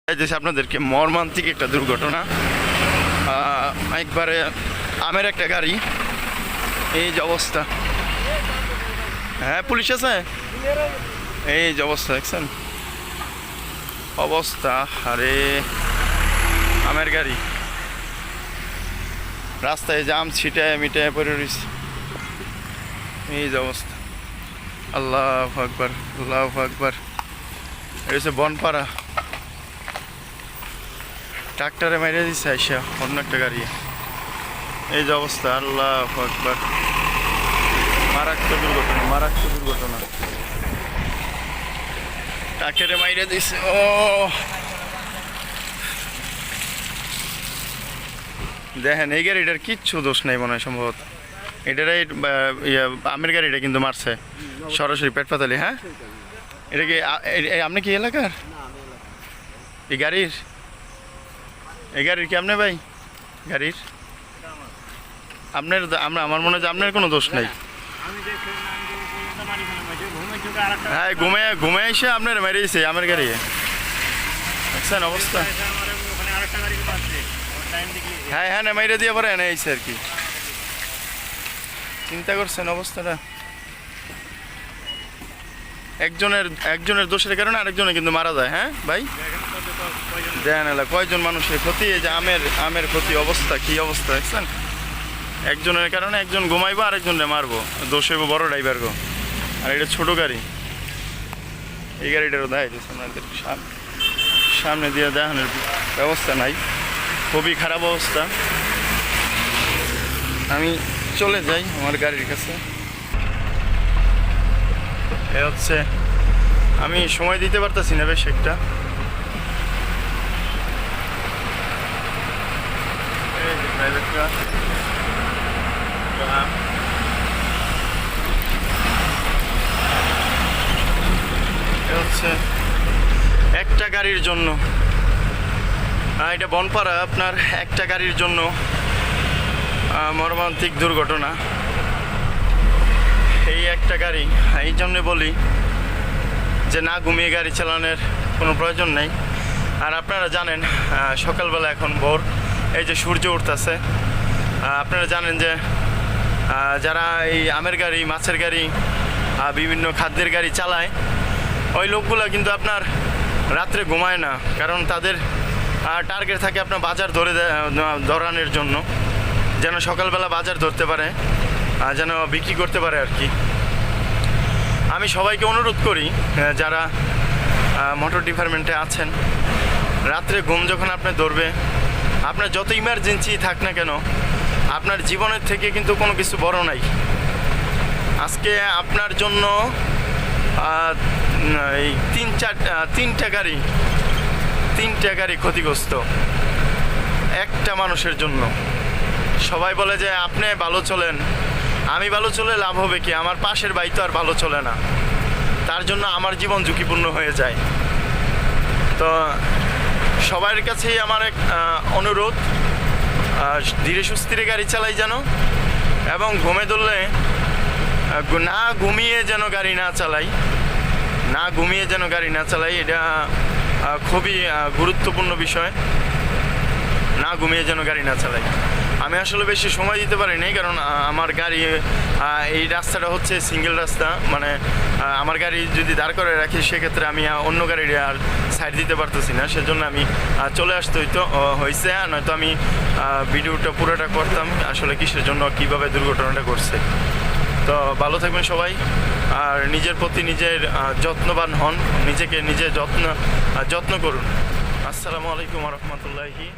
আপনাদেরকে মর্মান্তিক একটা দুর্ঘটনা। একবারে আমের একটা গাড়ি, এই যে অবস্থা। হ্যাঁ, পুলিশ আছে, এই যে অবস্থা দেখছেন অবস্থা। আরে আমের গাড়ি রাস্তায় জাম ছিটায় মিটায় পড়ে রয়েছে, এই যে অবস্থা। আল্লাহু আকবার, আল্লাহু আকবার। এটা হচ্ছে বনপাড়া, ট্রাক্টরে মেরে দিচ্ছে আইসা অন্য একটা গাড়ি, এই যে অবস্থা। আল্লাহু আকবার, মারাত্মক দুর্ঘটনা, মারাত্মক দুর্ঘটনা। ট্রাক্টরে মেরে দিচ্ছে। ও দেখেন, এই গাড়িটার কিচ্ছু দোষ নাই মনে হয়, সম্ভবত এটারাই আমের গাড়িটা কিন্তু মারছে সরাসরি পেট পাতালি। হ্যাঁ, এটা কি আপনি কি এলাকার এই গাড়ির? এই গাড়ির কি আপনি ভাই? গাড়ির আপনার? আমার মনে হয় আপনার কোনো দোষ নাই। হ্যাঁ, ঘুমে এসে আপনার মেরে দিয়েছে আমার গাড়ি, দেখছেন অবস্থা। হ্যাঁ হ্যাঁ, মেরে দিয়ে পরে এনে আইসে আর কি। চিন্তা করছেন অবস্থাটা। একজনের দোষের কারণে আরেকজনে কিন্তু মারা যায়। হ্যাঁ ভাই, দেখেন এলা কয়জন মানুষের ক্ষতি, এই যে আমের ক্ষতি। অবস্থা কি অবস্থা দেখছেন। একজনের কারণে একজন ঘুমাইবো, আরেকজনরে মারবো, দোষ হইব বড় ড্রাইভার গো। আর এটা ছোট গাড়ি, এই গাড়িটারও দেখাই দিচ্ছে আপনাদের সামনে দিয়ে দেখানোর ব্যবস্থা নাই, খুবই খারাপ অবস্থা। আমি চলে যাই আমার গাড়ির কাছে। এ হচ্ছে, আমি সময় দিতে পারতেছি না বেশ একটা। এই যে প্রাইভেটটা হচ্ছে একটা গাড়ির জন্য, এটা বনপাড়া আপনার, একটা গাড়ির জন্য মর্মান্তিক দুর্ঘটনা। এই একটা গাড়ি, এই জন্যে বলি যে না ঘুমিয়ে গাড়ি চালানোর কোনো প্রয়োজন নেই। আর আপনারা জানেন সকালবেলা এখন ভোর, এই যে সূর্য উঠতেছে। আপনারা জানেন যে যারা এই আমের গাড়ি, মাছের গাড়ি, বিভিন্ন খাদ্যের গাড়ি চালায়, ওই লোকগুলো কিন্তু আপনার রাত্রে ঘুমায় না, কারণ তাদের টার্গেট থাকে আপনার বাজার ধরানোর জন্য, যেন সকালবেলা বাজার ধরতে পারে, যেন বিক্রি করতে পারে আর কি। আমি সবাইকে অনুরোধ করি, যারা মোটর ডিপার্টমেন্টে আছেন, রাত্রে ঘুম যখন আপনার ধরবে, আপনার যত ইমার্জেন্সি থাক না কেন, আপনার জীবনের থেকে কিন্তু কোনো কিছু বড় নাই। আজকে আপনার জন্য এই তিনটা গাড়ি ক্ষতিগ্রস্ত একটা মানুষের জন্য। সবাই বলে যে আপনি ভালো চলেন, আমি ভালো চলে লাভ হবে কি, আমার পাশের ভাই তো আর ভালো চলে না, তার জন্য আমার জীবন ঝুঁকিপূর্ণ হয়ে যায়। তো সবার কাছেই আমার এক অনুরোধ, ধীরে সুস্থিরে গাড়ি চালাই যেন, এবং ঘুমে ধরলে না ঘুমিয়ে যেন গাড়ি না চালাই, এটা খুবই গুরুত্বপূর্ণ বিষয়। না ঘুমিয়ে যেন গাড়ি না চালাই। আমি আসলে বেশি সময় দিতে পারিনি, কারণ আমার গাড়ি, এই রাস্তাটা হচ্ছে সিঙ্গেল রাস্তা, মানে আমার গাড়ি যদি দাঁড় করে রাখি সেক্ষেত্রে আমি অন্য গাড়ির আর সাইড দিতে পারতেছি না, সেজন্য আমি চলে আসতে হয়েছে। নয়তো আমি ভিডিওটা পুরোটা করতাম আসলে কিসের জন্য, কিভাবে দুর্ঘটনাটা ঘটছে। তো ভালো থাকবেন সবাই, আর নিজের প্রতি নিজের যত্নবান হন, নিজেকে নিজে যত্ন করুন। আসসালামু আলাইকুম ওয়া রাহমাতুল্লাহি।